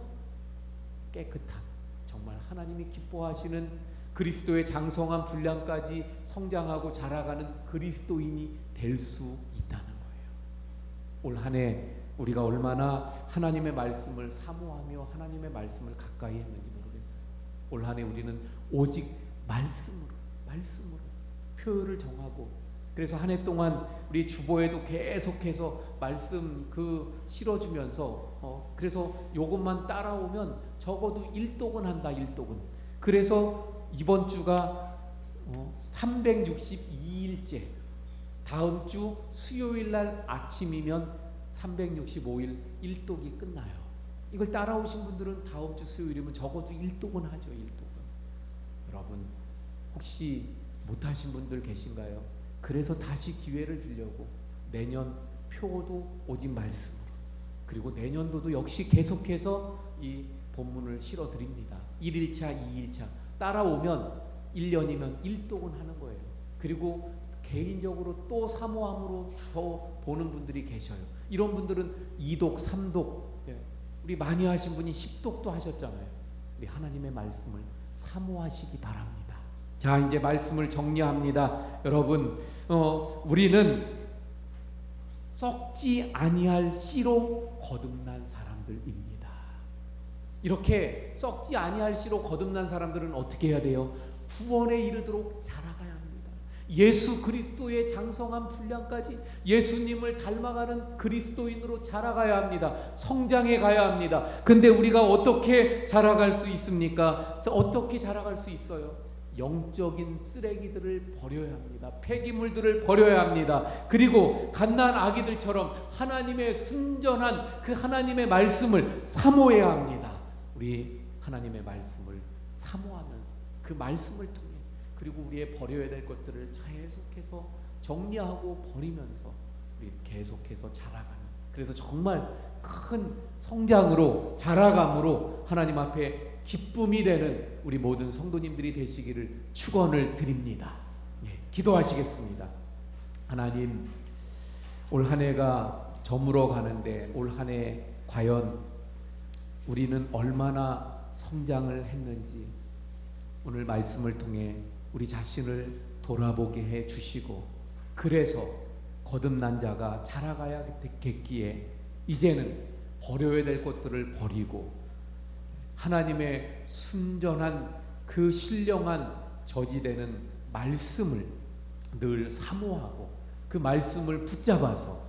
깨끗한, 정말 하나님이 기뻐하시는 그리스도의 장성한 분량까지 성장하고 자라가는 그리스도인이 될 수 있다는 거예요. 올 한 해 우리가 얼마나 하나님의 말씀을 사모하며 하나님의 말씀을 가까이 했는지 모르겠어요. 올 한 해 우리는 오직 말씀으로 표를 정하고, 그래서 한 해 동안 우리 주보에도 계속해서 말씀 실어주면서 그래서 요것만 따라오면 적어도 1독은 한다. 1독은. 그래서 이번 주가 362일째, 다음 주 수요일 날 아침이면 365일 1독이 끝나요. 이걸 따라오신 분들은 다음 주 수요일이면 적어도 1독은 하죠. 1독은. 여러분 혹시 못하신 분들 계신가요? 그래서 다시 기회를 주려고 내년 표도 오직 말씀으로, 그리고 내년도도 역시 계속해서 이 본문을 실어드립니다. 1일차 2일차 따라오면 1년이면 1독은 하는 거예요. 그리고 개인적으로 또 사모함으로 더 보는 분들이 계셔요. 이런 분들은 2독 3독, 우리 많이 하신 분이 10독도 하셨잖아요. 우리 하나님의 말씀을 사모하시기 바랍니다. 자, 이제 말씀을 정리합니다. 여러분, 우리는 썩지 아니할 씨로 거듭난 사람들입니다. 이렇게 썩지 아니할시로 거듭난 사람들은 어떻게 해야 돼요? 구원에 이르도록 자라가야 합니다. 예수 그리스도의 장성한 분량까지 예수님을 닮아가는 그리스도인으로 자라가야 합니다. 성장해 가야 합니다. 근데 우리가 어떻게 자라갈 수 있습니까? 어떻게 자라갈 수 있어요? 영적인 쓰레기들을 버려야 합니다. 폐기물들을 버려야 합니다. 그리고 갓난 아기들처럼 하나님의 순전한 그 하나님의 말씀을 사모해야 합니다. 우리 하나님의 말씀을 사모하면서 그 말씀을 통해, 그리고 우리의 버려야 될 것들을 계속해서 정리하고 버리면서 우리 계속해서 자라가는, 그래서 정말 큰 성장으로 자라감으로 하나님 앞에 기쁨이 되는 우리 모든 성도님들이 되시기를 축원을 드립니다. 기도하시겠습니다. 하나님, 올 한 해가 저물어 가는데 올 한 해 과연 우리는 얼마나 성장을 했는지 오늘 말씀을 통해 우리 자신을 돌아보게 해 주시고, 그래서 거듭난 자가 자라가야겠기에 이제는 버려야 될 것들을 버리고 하나님의 순전한 그 신령한 저지되는 말씀을 늘 사모하고 그 말씀을 붙잡아서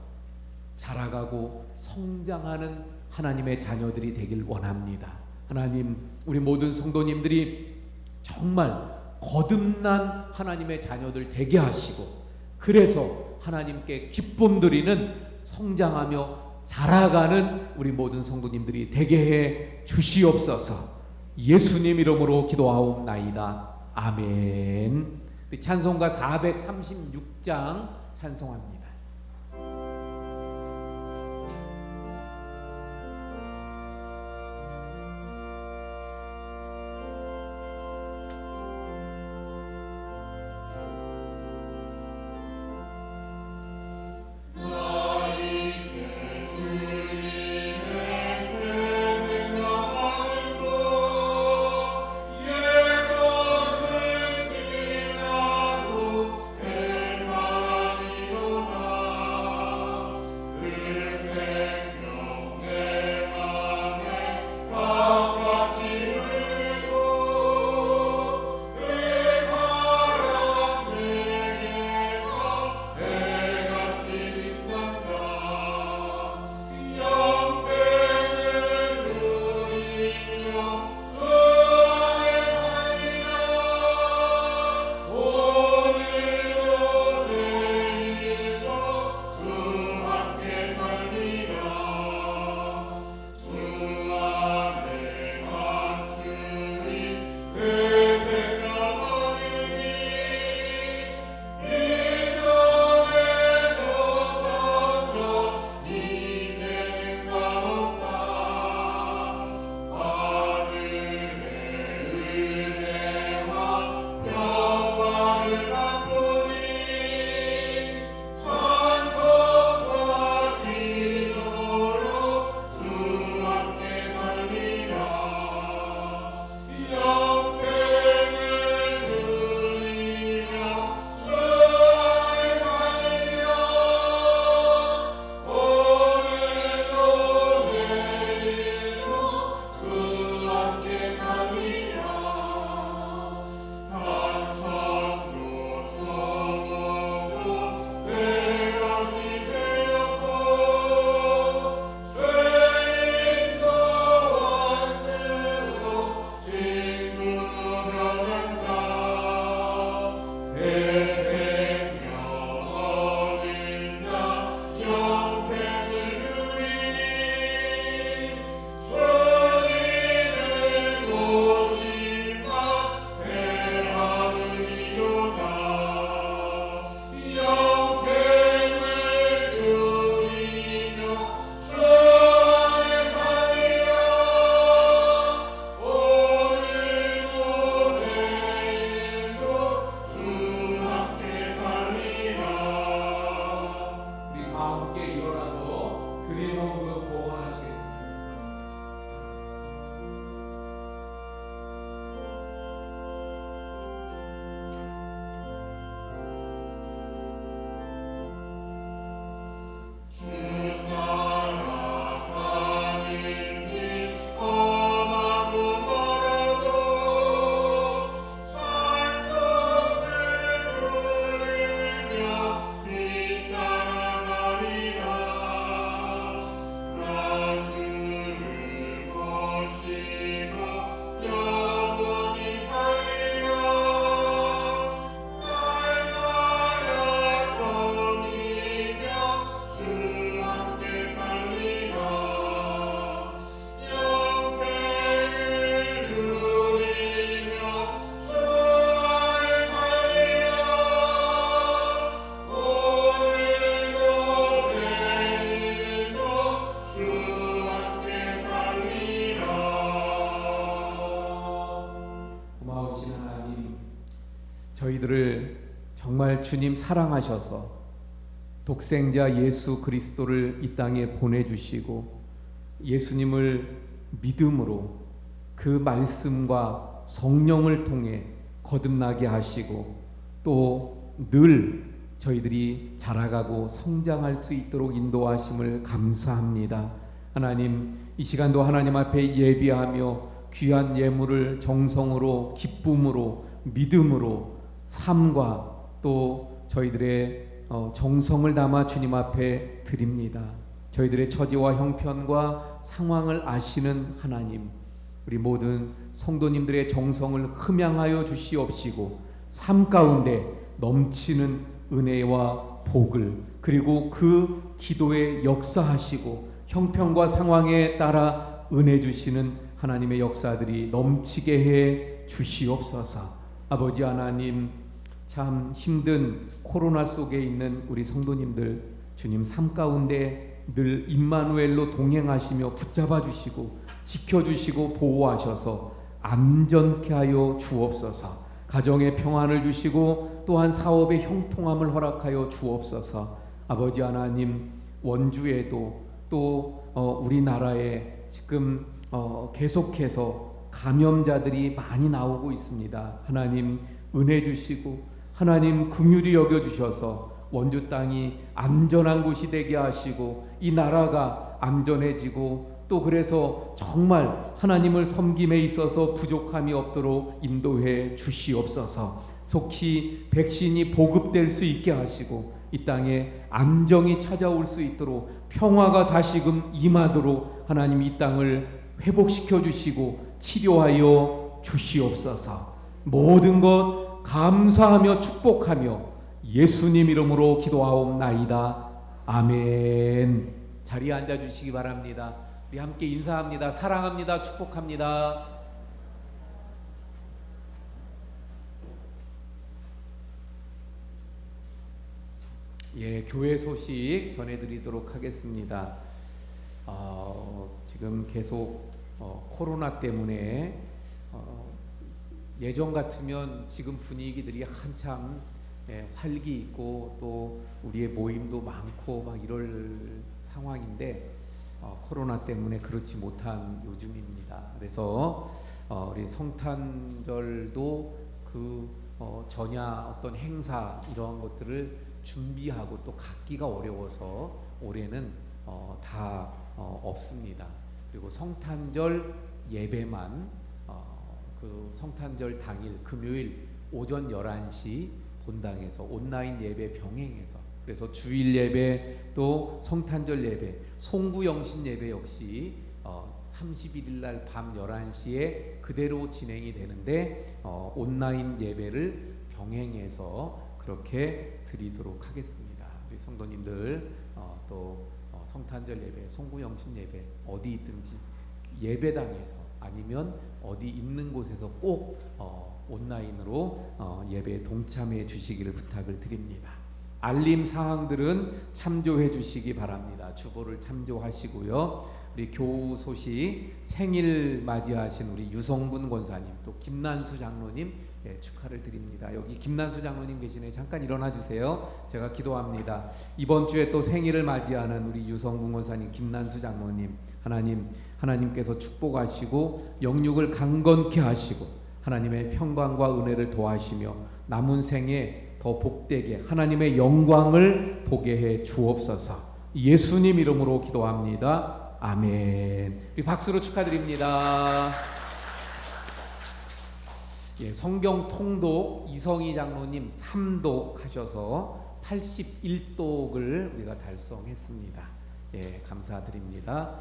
자라가고 성장하는 하나님의 자녀들이 되길 원합니다. 하나님, 우리 모든 성도님들이 정말 거듭난 하나님의 자녀들 되게 하시고, 그래서 하나님께 기쁨 드리는 성장하며 자라가는 우리 모든 성도님들이 되게 해 주시옵소서. 예수님 이름으로 기도하옵나이다. 아멘. 찬송가 436장 찬송합니다. 저희들을 정말 주님 사랑하셔서 독생자 예수 그리스도를 이 땅에 보내주시고 예수님을 믿음으로 그 말씀과 성령을 통해 거듭나게 하시고 또 늘 저희들이 자라가고 성장할 수 있도록 인도하심을 감사합니다. 하나님, 이 시간도 하나님 앞에 예비하며 귀한 예물을 정성으로 기쁨으로 믿음으로 삶과 또 저희들의 정성을 담아 주님 앞에 드립니다. 저희들의 처지와 형편과 상황을 아시는 하나님, 우리 모든 성도님들의 정성을 흠양하여 주시옵시고 삶 가운데 넘치는 은혜와 복을, 그리고 그 기도에 역사하시고 형편과 상황에 따라 은혜 주시는 하나님의 역사들이 넘치게 해 주시옵소서. 아버지 하나님, 참 힘든 코로나 속에 있는 우리 성도님들 주님 삶 가운데 늘 임마누엘로 동행하시며 붙잡아 주시고 지켜주시고 보호하셔서 안전케 하여 주옵소서. 가정의 평안을 주시고 또한 사업의 형통함을 허락하여 주옵소서. 아버지 하나님, 원주에도 또 우리나라에 지금 계속해서 감염자들이 많이 나오고 있습니다. 하나님 은혜 주시고 하나님 긍휼히 여겨 주셔서 원주 땅이 안전한 곳이 되게 하시고 이 나라가 안전해지고 또 그래서 정말 하나님을 섬김에 있어서 부족함이 없도록 인도해 주시옵소서. 속히 백신이 보급될 수 있게 하시고 이 땅에 안정이 찾아올 수 있도록 평화가 다시금 임하도록 하나님 이 땅을 회복시켜 주시고 치료하여 주시옵소서. 모든 것 감사하며 축복하며 예수님 이름으로 기도하옵나이다. 아멘. 자리에 앉아 주시기 바랍니다. 우리 함께 인사합니다. 사랑합니다. 축복합니다. 예, 교회 소식 전해드리도록 하겠습니다. 지금 계속 코로나 때문에 예전 같으면 지금 분위기들이 한참 활기 있고 또 우리의 모임도 많고 막 이럴 상황인데 코로나 때문에 그렇지 못한 요즘입니다. 그래서 우리 성탄절도 그 전야 어떤 행사 이러한 것들을 준비하고 또 갖기가 어려워서 올해는 다 없습니다. 그리고 성탄절 예배만 그 성탄절 당일 금요일 오전 11시 본당에서 온라인 예배 병행해서, 그래서 주일 예배 또 성탄절 예배 송구영신 예배 역시 31일 날 밤 11시에 그대로 진행이 되는데 온라인 예배를 병행해서 그렇게 드리도록 하겠습니다. 우리 성도님들 또 성탄절 예배, 송구영신 예배 어디 있든지 예배당에서 아니면 어디 있는 곳에서 꼭 온라인으로 예배에 동참해 주시기를 부탁을 드립니다. 알림 사항들은 참조해 주시기 바랍니다. 주보를 참조하시고요. 우리 교우 소식, 생일 맞이하신 우리 유성분 권사님 또 김난수 장로님 축하를 드립니다. 여기 김난수 장로님 계시네. 잠깐 일어나 주세요. 제가 기도합니다. 이번 주에 또 생일을 맞이하는 우리 유성분 권사님, 김난수 장로님, 하나님께서 축복하시고 영육을 강건케 하시고 하나님의 평강과 은혜를 더하시며 남은 생에 더 복되게 하나님의 영광을 보게 해 주옵소서. 예수님 이름으로 기도합니다. 아멘. 박수로 축하드립니다. 예, 성경 통독 이성희 장로님 3독 하셔서 81독을 우리가 달성했습니다. 예, 감사드립니다.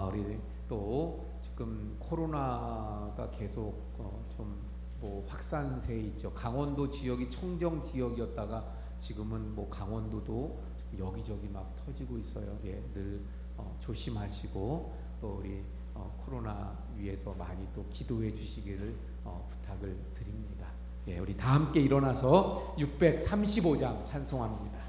우리 또 지금 코로나가 계속 좀 뭐 확산세 있죠. 강원도 지역이 청정 지역이었다가 지금은 뭐 강원도도 여기저기 막 터지고 있어요. 예, 늘 조심하시고 또 우리 코로나 위해서 많이 또 기도해 주시기를 부탁을 드립니다. 예, 우리 다 함께 일어나서 635장 찬송합니다.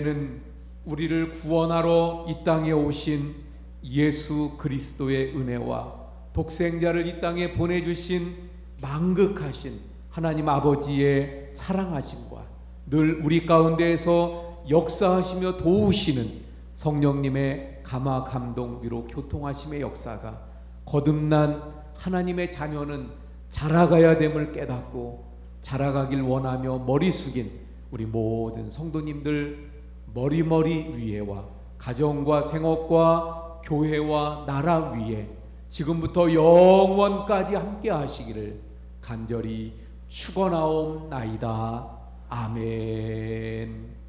이제는 우리를 구원하러 이 땅에 오신 예수 그리스도의 은혜와 독생자를 이 땅에 보내주신 만극하신 하나님 아버지의 사랑하심과 늘 우리 가운데에서 역사하시며 도우시는 성령님의 감화 감동 위로 교통하심의 역사가 거듭난 하나님의 자녀는 자라가야 됨을 깨닫고 자라가길 원하며 머리 숙인 우리 모든 성도님들 머리머리 위에와 가정과 생업과 교회와 나라 위에 지금부터 영원까지 함께 하시기를 간절히 축원하옵나이다. 아멘.